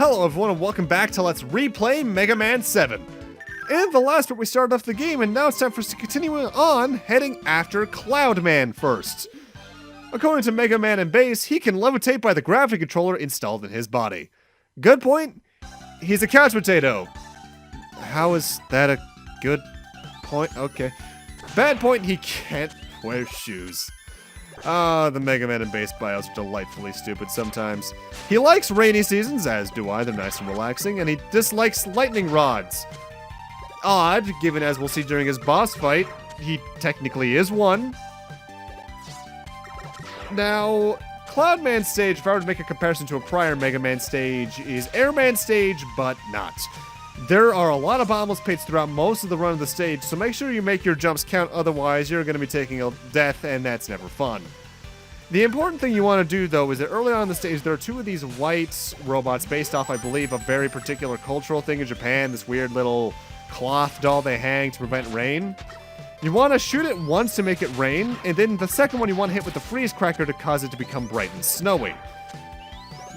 Hello everyone and welcome back to Let's Replay Mega Man 7. In the last part we started off the game and now it's time for us to continue on, heading after Cloudman first. According to Mega Man and Base, he can levitate by the gravity controller installed in his body. Good point, he's a couch potato. How is that a good point? Okay. Bad point, he can't wear shoes. The Mega Man and Base bios are delightfully stupid sometimes. He likes rainy seasons, as do I, they're nice and relaxing, and he dislikes lightning rods. Odd, given as we'll see during his boss fight, he technically is one. Now, Cloudman stage, if I were to make a comparison to a prior Mega Man stage, is Airman stage, but not. There are a lot of bottomless pits throughout most of the run of the stage, so make sure you make your jumps count, otherwise you're going to be taking a death, and that's never fun. The important thing you want to do, though, is that early on in the stage, there are two of these white robots based off, I believe, a very particular cultural thing in Japan, this weird little cloth doll they hang to prevent rain. You want to shoot it once to make it rain, and then the second one you want to hit with the freeze cracker to cause it to become bright and snowy.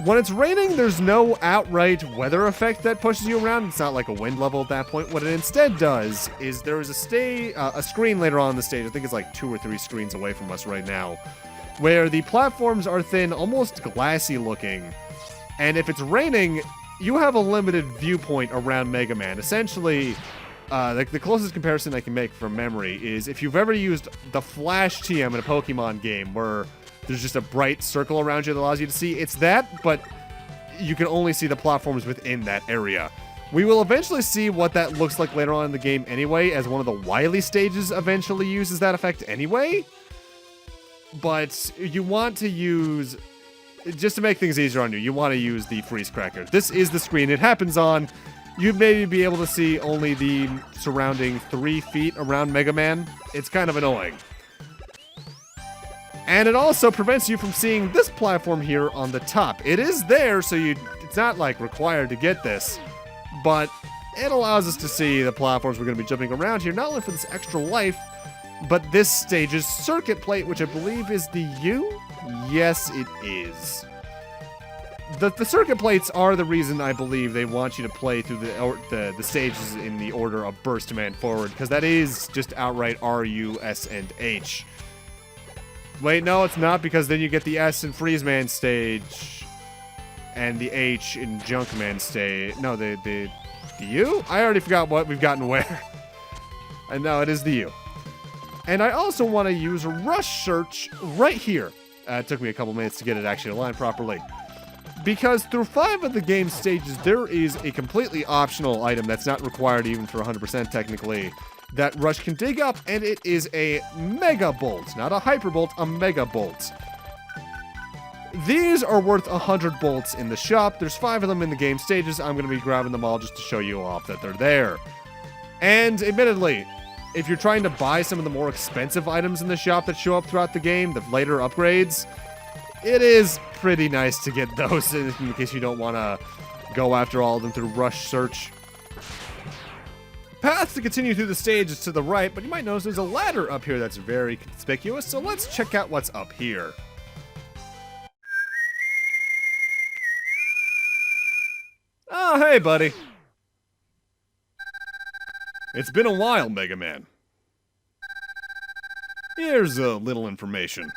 When it's raining, there's no outright weather effect that pushes you around. It's not like a wind level at that point. What it instead does is there is a screen later on in the stage, I think it's like 2 or 3 screens away from us right now, where the platforms are thin, almost glassy looking. And if it's raining, you have a limited viewpoint around Mega Man. Essentially, like the closest comparison I can make from memory is if you've ever used the Flash TM in a Pokemon game where there's just a bright circle around you that allows you to see. It's that, but you can only see the platforms within that area. We will eventually see what that looks like later on in the game anyway, as one of the Wily stages eventually uses that effect anyway. But you want to use, just to make things easier on you, you want to use the freeze cracker. This is the screen it happens on. You'd maybe be able to see only the surrounding 3 feet around Mega Man. It's kind of annoying. And it also prevents you from seeing this platform here on the top. It is there, so it's not like required to get this, but it allows us to see the platforms we're going to be jumping around here, not only for this extra life, but this stage's circuit plate, which I believe is the U? Yes, it is. The circuit plates are the reason I believe they want you to play through the stages in the order of burst command forward, because that is just outright R, U, S, and H. Wait, no, it's not, because then you get the S in Freezeman stage, and the H in Junkman stage. No, the U? I already forgot what we've gotten where. And no, it is the U. And I also want to use Rush Search right here. It took me a couple minutes to get it actually aligned properly. Because through 5 of the game stages, there is a completely optional item that's not required even for 100% technically, that Rush can dig up, and it is a Mega Bolt. Not a Hyper Bolt, a Mega Bolt. These are worth 100 bolts in the shop. There's 5 of them in the game stages. I'm going to be grabbing them all just to show you off that they're there. And admittedly, if you're trying to buy some of the more expensive items in the shop that show up throughout the game, the later upgrades, it is pretty nice to get those in case you don't want to go after all of them through Rush Search. Path to continue through the stage is to the right, but you might notice there's a ladder up here that's very conspicuous, so let's check out what's up here. Oh, hey, buddy. It's been a while, Mega Man. Here's a little information.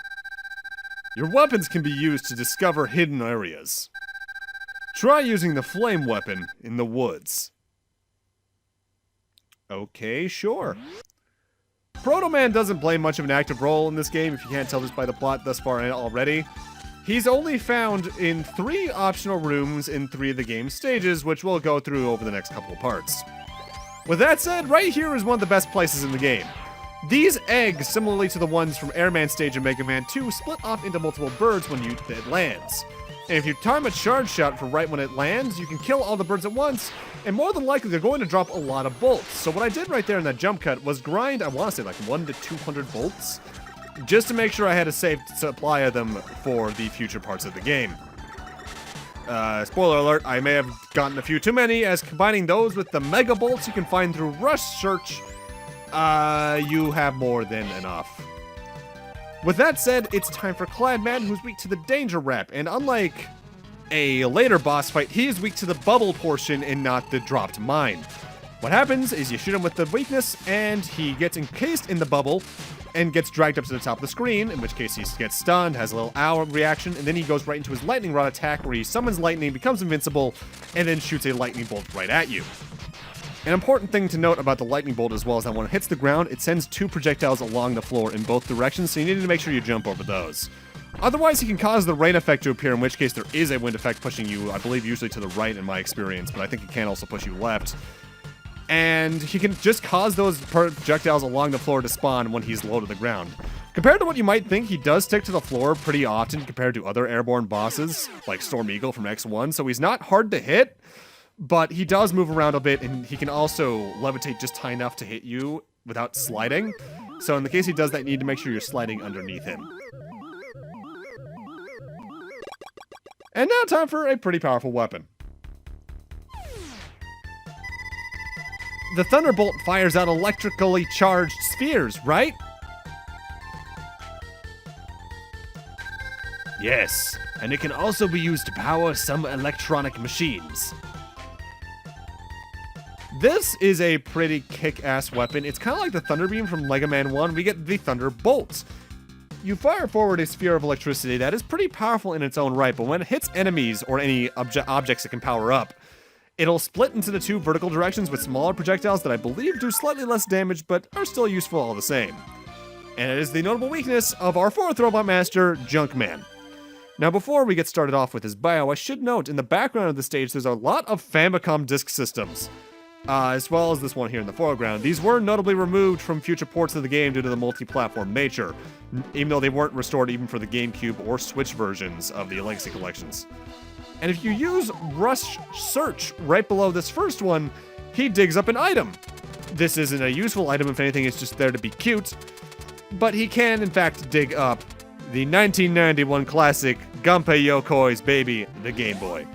Your weapons can be used to discover hidden areas. Try using the flame weapon in the woods. Okay, sure. Protoman doesn't play much of an active role in this game, if you can't tell just by the plot thus far already. He's only found in 3 optional rooms in 3 of the game stages, which we'll go through over the next couple of parts. With that said, right here is one of the best places in the game. These eggs, similarly to the ones from Airman stage in Mega Man 2, split off into multiple birds when it lands. And if you time a charge shot for right when it lands, you can kill all the birds at once, and more than likely they're going to drop a lot of bolts. So what I did right there in that jump cut was grind, I want to say like 1 to 200 bolts, just to make sure I had a safe supply of them for the future parts of the game. Spoiler alert, I may have gotten a few too many, as combining those with the Mega Bolts you can find through Rush Search, you have more than enough. With that said, it's time for Cloudman, who's weak to the danger rep, and unlike a later boss fight, he is weak to the bubble portion and not the dropped mine. What happens is you shoot him with the weakness, and he gets encased in the bubble and gets dragged up to the top of the screen, in which case he gets stunned, has a little ow reaction, and then he goes right into his lightning rod attack where he summons lightning, becomes invincible, and then shoots a lightning bolt right at you. An important thing to note about the lightning bolt as well is that when it hits the ground, it sends 2 projectiles along the floor in both directions, so you need to make sure you jump over those. Otherwise, he can cause the rain effect to appear, in which case there is a wind effect pushing you, I believe, usually to the right in my experience, but I think it can also push you left. And he can just cause those projectiles along the floor to spawn when he's low to the ground. Compared to what you might think, he does stick to the floor pretty often compared to other airborne bosses, like Storm Eagle from X1, so he's not hard to hit, but he does move around a bit, and he can also levitate just high enough to hit you without sliding. So in the case he does that, you need to make sure you're sliding underneath him. And now time for a pretty powerful weapon. The Thunderbolt fires out electrically charged spheres, right? Yes, and it can also be used to power some electronic machines. This is a pretty kick-ass weapon. It's kind of like the Thunder Beam from Megaman 1. We get the Thunderbolt. You fire forward a sphere of electricity that is pretty powerful in its own right, but when it hits enemies or any objects it can power up, it'll split into the 2 vertical directions with smaller projectiles that I believe do slightly less damage, but are still useful all the same. And it is the notable weakness of our 4th Robot Master, Junkman. Now, before we get started off with his bio, I should note, in the background of the stage, there's a lot of Famicom disk systems, as well as this one here in the foreground. These were notably removed from future ports of the game due to the multi-platform nature, even though they weren't restored even for the GameCube or Switch versions of the Legacy Collections. And if you use Rush Search right below this first one, he digs up an item. This isn't a useful item, if anything, it's just there to be cute, but he can, in fact, dig up the 1991 classic Gunpei Yokoi's baby, the Game Boy.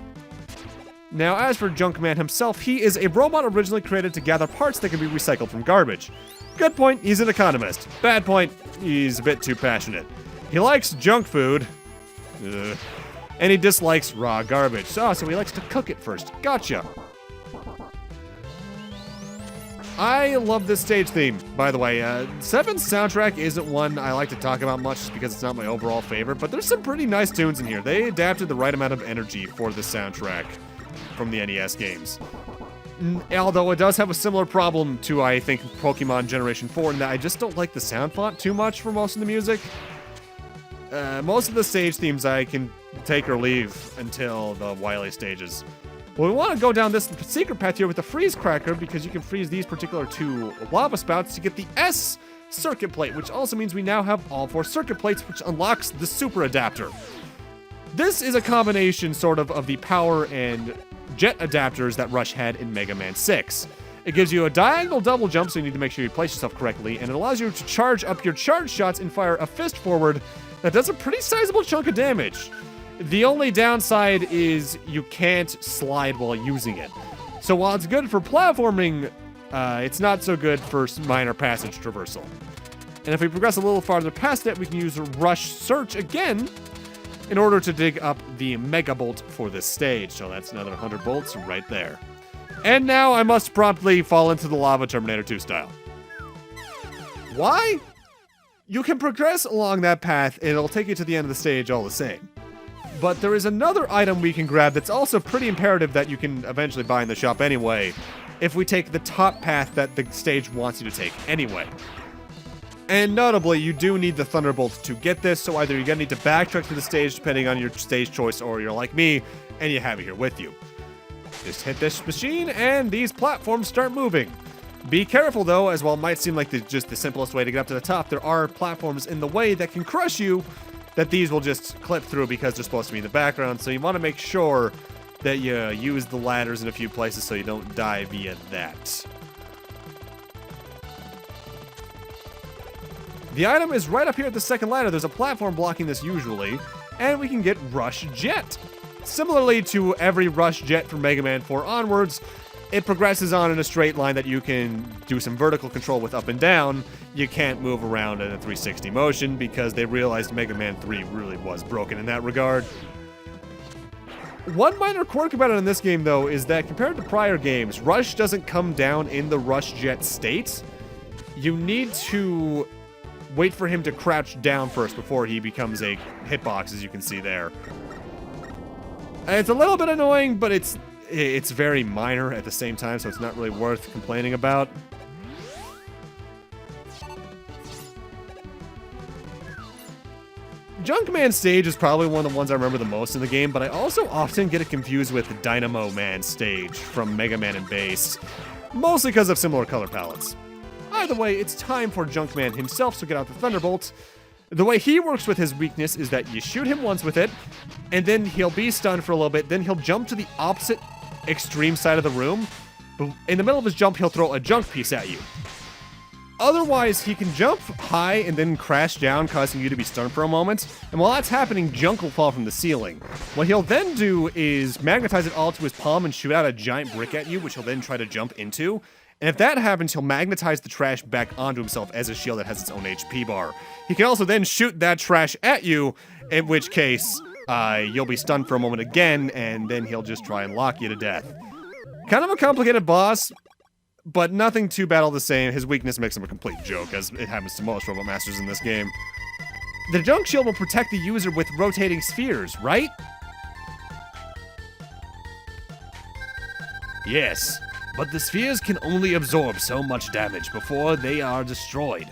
Now, as for Junkman himself, he is a robot originally created to gather parts that can be recycled from garbage. Good point, he's an economist. Bad point, he's a bit too passionate. He likes junk food. And he dislikes raw garbage. So he likes to cook it first. Gotcha. I love this stage theme, by the way. 7's soundtrack isn't one I like to talk about much just because it's not my overall favorite, but there's some pretty nice tunes in here. They adapted the right amount of energy for the soundtrack from the NES games. Although it does have a similar problem to, I think, Pokemon Generation 4, in that I just don't like the sound font too much for most of the music. Most of the stage themes I can take or leave until the Wily stages. Well, we want to go down this secret path here with the freeze cracker because you can freeze these particular 2 lava spouts to get the S circuit plate, which also means we now have all 4 circuit plates, which unlocks the super adapter. This is a combination sort of the power and jet adapters that Rush had in Mega Man 6. It gives you a diagonal double jump, so you need to make sure you place yourself correctly, and it allows you to charge up your charge shots and fire a fist forward that does a pretty sizable chunk of damage. The only downside is you can't slide while using it. So while it's good for platforming, it's not so good for minor passage traversal. And if we progress a little farther past it, we can use Rush Search again in order to dig up the Mega Bolt for this stage. So that's another 100 bolts right there. And now I must promptly fall into the lava Terminator 2 style. Why? You can progress along that path and it'll take you to the end of the stage all the same. But there is another item we can grab that's also pretty imperative that you can eventually buy in the shop anyway, if we take the top path that the stage wants you to take anyway. And notably, you do need the Thunderbolt to get this, so either you're gonna need to backtrack to the stage depending on your stage choice, or you're like me, and you have it here with you. Just hit this machine, and these platforms start moving. Be careful though, as while it might seem like just the simplest way to get up to the top, there are platforms in the way that can crush you, that these will just clip through because they're supposed to be in the background, so you want to make sure that you use the ladders in a few places so you don't die via that. The item is right up here at the second ladder. There's a platform blocking this usually, and we can get Rush Jet. Similarly to every Rush Jet from Mega Man 4 onwards, it progresses on in a straight line that you can do some vertical control with up and down. You can't move around in a 360 motion because they realized Mega Man 3 really was broken in that regard. One minor quirk about it in this game, though, is that compared to prior games, Rush doesn't come down in the Rush Jet state. You need to wait for him to crouch down first before he becomes a hitbox, as you can see there. It's a little bit annoying, but it's very minor at the same time, so it's not really worth complaining about. Junkman stage is probably one of the ones I remember the most in the game, but I also often get it confused with the Dynamo Man stage from Megaman and Base, mostly because of similar color palettes. Either way, it's time for Junkman himself to get out the Thunderbolt. The way he works with his weakness is that you shoot him once with it, and then he'll be stunned for a little bit, then he'll jump to the opposite extreme side of the room. But in the middle of his jump, he'll throw a junk piece at you. Otherwise, he can jump high and then crash down, causing you to be stunned for a moment. And while that's happening, junk will fall from the ceiling. What he'll then do is magnetize it all to his palm and shoot out a giant brick at you, which he'll then try to jump into. And if that happens, he'll magnetize the trash back onto himself as a shield that has its own HP bar. He can also then shoot that trash at you, in which case, you'll be stunned for a moment again, and then he'll just try and lock you to death. Kind of a complicated boss, but nothing too bad all the same. His weakness makes him a complete joke, as it happens to most Robot Masters in this game. The junk shield will protect the user with rotating spheres, right? Yes, but the spheres can only absorb so much damage before they are destroyed.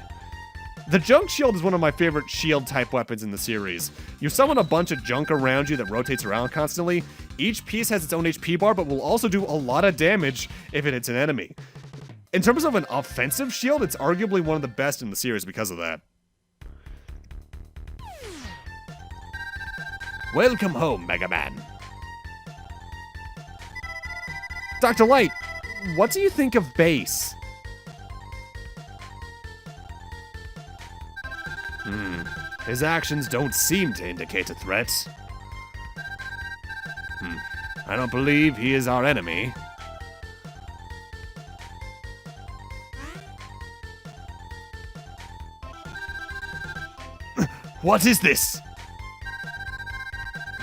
The junk shield is one of my favorite shield-type weapons in the series. You summon a bunch of junk around you that rotates around constantly. Each piece has its own HP bar, but will also do a lot of damage if it hits an enemy. In terms of an offensive shield, it's arguably one of the best in the series because of that. Welcome home, Megaman. Dr. Light, what do you think of Base? His actions don't seem to indicate a threat. I don't believe he is our enemy. What is this?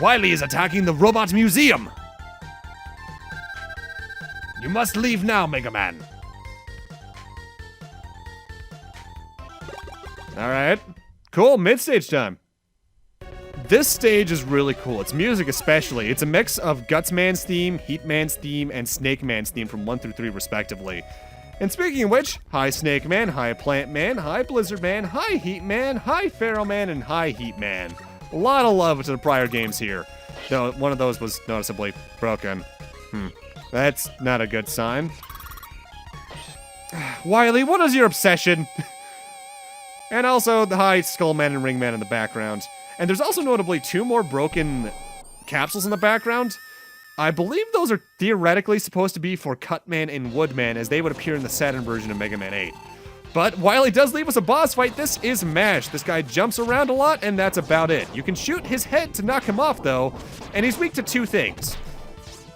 Wily is attacking the Robot Museum! You must leave now, Megaman. Alright. Cool, mid-stage time. This stage is really cool. Its music especially. It's a mix of Gutsman's theme, Heatman's theme, and Snake Man's theme from 1 through 3 respectively. And speaking of which, hi Snake Man, hi Plant Man, hi Blizzard Man, hi Heat Man, hi Pharaoh Man, and hi Heat Man. A lot of love to the prior games here. Though one of those was noticeably broken. That's not a good sign. Wily, what is your obsession? And also the hi Skullman and Ringman in the background. And there's also notably 2 more broken capsules in the background. I believe those are theoretically supposed to be for Cutman and Woodman, as they would appear in the Saturn version of Mega Man 8. But while he does leave us a boss fight, this is MASH. This guy jumps around a lot, and that's about it. You can shoot his head to knock him off, though, and he's weak to 2 things.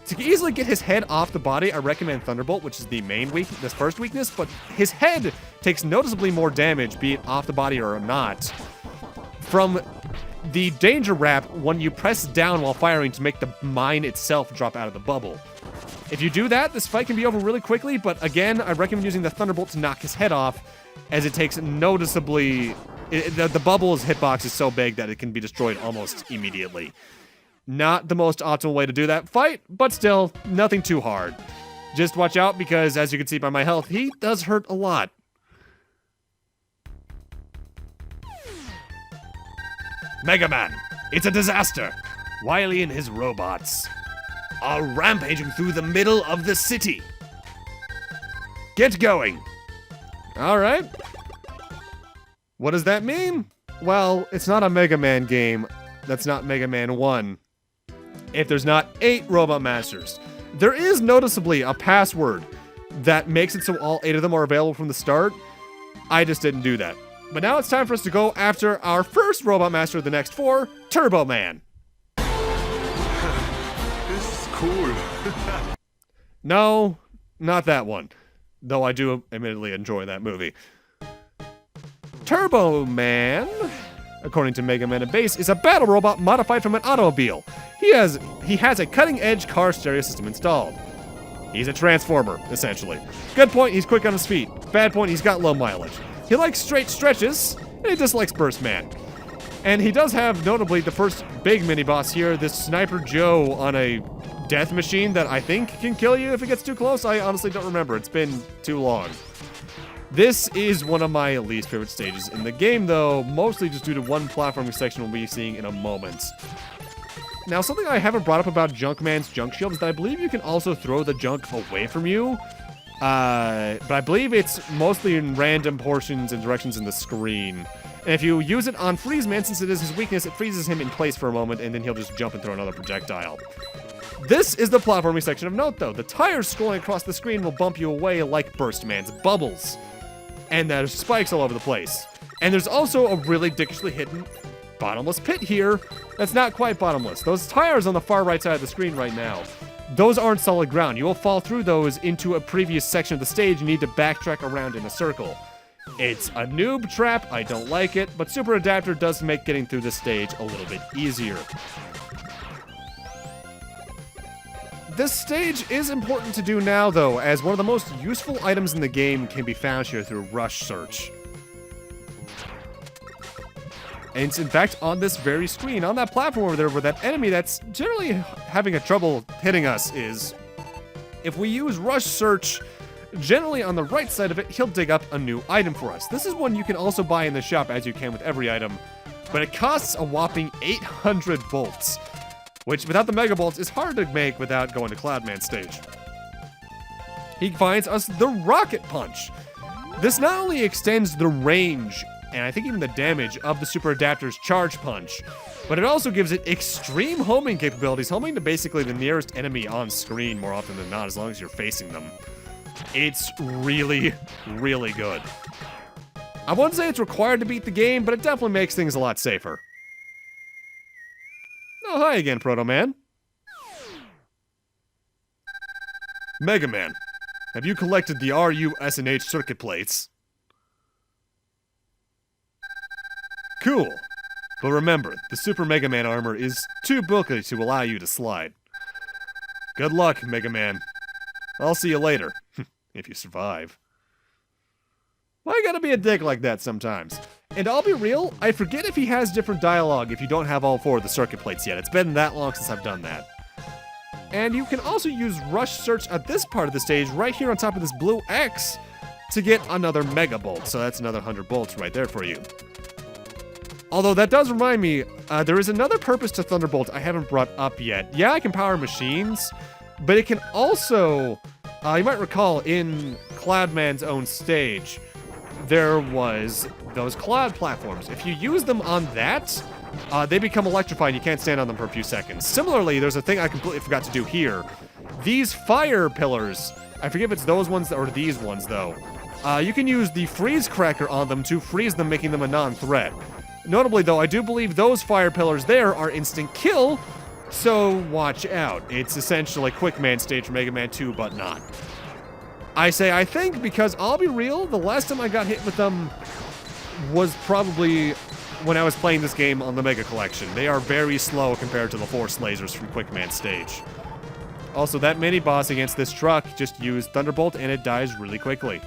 To easily get his head off the body, I recommend Thunderbolt, which is the main this first weakness, but his head takes noticeably more damage, be it off the body or not, from the danger wrap when you press down while firing to make the mine itself drop out of the bubble. If you do that, this fight can be over really quickly, but again, I recommend using the Thunderbolt to knock his head off, as it takes noticeably... the bubble's hitbox is so big that it can be destroyed almost immediately. Not the most optimal way to do that fight, but still, nothing too hard. Just watch out because, as you can see by my health, he does hurt a lot. Megaman, it's a disaster. Wily and his robots are rampaging through the middle of the city. Get going. All right. What does that mean? Well, it's not a Mega Man game. That's not Mega Man 1. If there's not 8 Robot Masters. There is noticeably a password that makes it so all 8 of them are available from the start. I just didn't do that. But now it's time for us to go after our first Robot Master of the next 4, Turboman. This is cool. No, not that one. Though I do admittedly enjoy that movie. Turboman according to Megaman and Base, is a battle robot modified from an automobile. He has a cutting-edge car stereo system installed. He's a transformer, essentially. Good point, he's quick on his feet. Bad point, he's got low mileage. He likes straight stretches, and he dislikes Burst Man. And he does have, notably, the first big mini-boss here, this Sniper Joe on a death machine that I think can kill you if it gets too close. I honestly don't remember. It's been too long. This is one of my least favorite stages in the game, though, mostly just due to one platforming section we'll be seeing in a moment. Now, something I haven't brought up about Junkman's junk shield is that I believe you can also throw the junk away from you. But I believe it's mostly in random portions and directions in the screen. And if you use it on Freezeman, since it is his weakness, it freezes him in place for a moment, and then he'll just jump and throw another projectile. This is the platforming section of note, though. The tires scrolling across the screen will bump you away like Burst Man's bubbles. And there's spikes all over the place. And there's also a really dickishly hidden bottomless pit here that's not quite bottomless. Those tires on the far right side of the screen right now, those aren't solid ground. You will fall through those into a previous section of the stage and need to backtrack around in a circle. It's a noob trap, I don't like it, but Super Adapter does make getting through this stage a little bit easier. This stage is important to do now, though, as one of the most useful items in the game can be found here through Rush Search. And it's in fact on this very screen, on that platform over there, where that enemy that's generally having a trouble hitting us is. If we use Rush Search, generally on the right side of it, he'll dig up a new item for us. This is one you can also buy in the shop, as you can with every item, but it costs a whopping 800 bolts, which without the Mega Bolts is hard to make without going to Cloudman stage. He finds us the Rocket Punch. This not only extends the range, and I think even the damage of the Super Adapter's Charge Punch, but it also gives it extreme homing capabilities, homing to basically the nearest enemy on screen more often than not, as long as you're facing them. It's really, really good. I wouldn't say it's required to beat the game, but it definitely makes things a lot safer. Oh, hi again, Proto-Man. Megaman, have you collected the RU, S, and H circuit plates? Cool. But remember, the Super Mega Man armor is too bulky to allow you to slide. Good luck, Mega Man. I'll see you later, if you survive. Why you gotta be a dick like that sometimes? And I'll be real, I forget if he has different dialogue if you don't have all 4 of the circuit plates yet. It's been that long since I've done that. And you can also use Rush Search at this part of the stage, right here on top of this blue X, to get another Mega Bolt. So that's another 100 bolts right there for you. Although that does remind me, there is another purpose to Thunderbolt I haven't brought up yet. Yeah, I can power machines, but it can also, you might recall in Cloudman's own stage, there was those cloud platforms. If you use them on that, they become electrified and you can't stand on them for a few seconds. Similarly, there's a thing I completely forgot to do here. These fire pillars, I forget if it's those ones or these ones though, you can use the freeze cracker on them to freeze them, making them a non-threat. Notably, though, I do believe those fire pillars there are instant kill, so watch out. It's essentially Quick Man stage for Mega Man 2, but not. I say I think because I'll be real, the last time I got hit with them was probably when I was playing this game on the Mega Collection. They are very slow compared to the Force lasers from Quick Man stage. Also, that mini-boss against this truck just used Thunderbolt and it dies really quickly.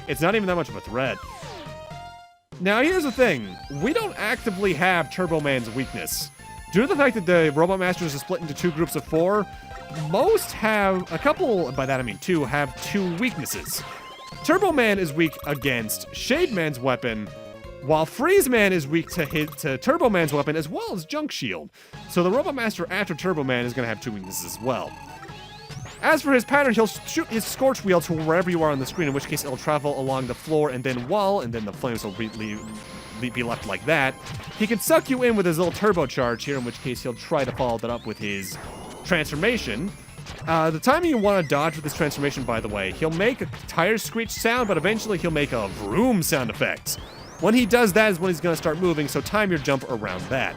It's not even that much of a threat. Now, here's the thing. We don't actively have Turboman's weakness. Due to the fact that the Robot Masters are split into 2 groups of 4, most have, a couple, by that I mean 2, have 2 weaknesses. Turboman is weak against Shademan's weapon, while Freezeman is weak to Turboman's weapon as well as Junk Shield. So the Robot Master after Turboman is going to have 2 weaknesses as well. As for his pattern, he'll shoot his Scorch Wheel to wherever you are on the screen, in which case it'll travel along the floor and then wall, and then the flames will be left like that. He can suck you in with his little turbocharge here, in which case he'll try to follow that up with his transformation. The timing you want to dodge with this transformation, by the way, he'll make a tire screech sound, but eventually he'll make a vroom sound effect. When he does that is when he's going to start moving, so time your jump around that.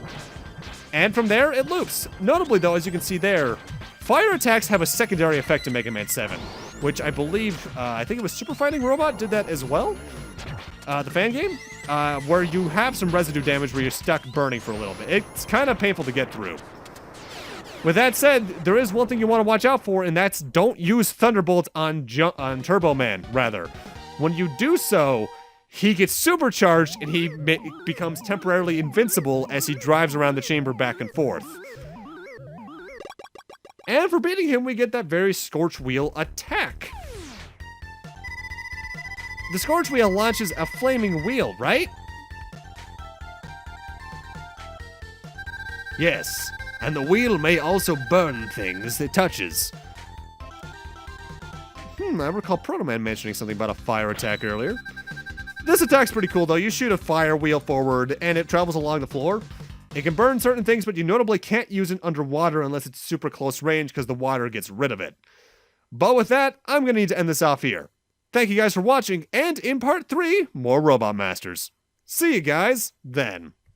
And from there, it loops. Notably, though, as you can see there, fire attacks have a secondary effect in Mega Man 7, which I believe, I think it was Super Fighting Robot did that as well. The fan game? where you have some residue damage where you're stuck burning for a little bit. It's kind of painful to get through. With that said, there is one thing you want to watch out for, and that's don't use Thunderbolt on Turboman, rather. When you do so, he gets supercharged and he becomes temporarily invincible as he drives around the chamber back and forth. And for beating him, we get that very Scorch Wheel attack. The Scorch Wheel launches a flaming wheel, right? Yes, and the wheel may also burn things it touches. I recall Protoman mentioning something about a fire attack earlier. This attack's pretty cool, though. You shoot a fire wheel forward, and it travels along the floor. It can burn certain things, but you notably can't use it underwater unless it's super close range because the water gets rid of it. But with that, I'm going to need to end this off here. Thank you guys for watching, and in part 3, more Robot Masters. See you guys then.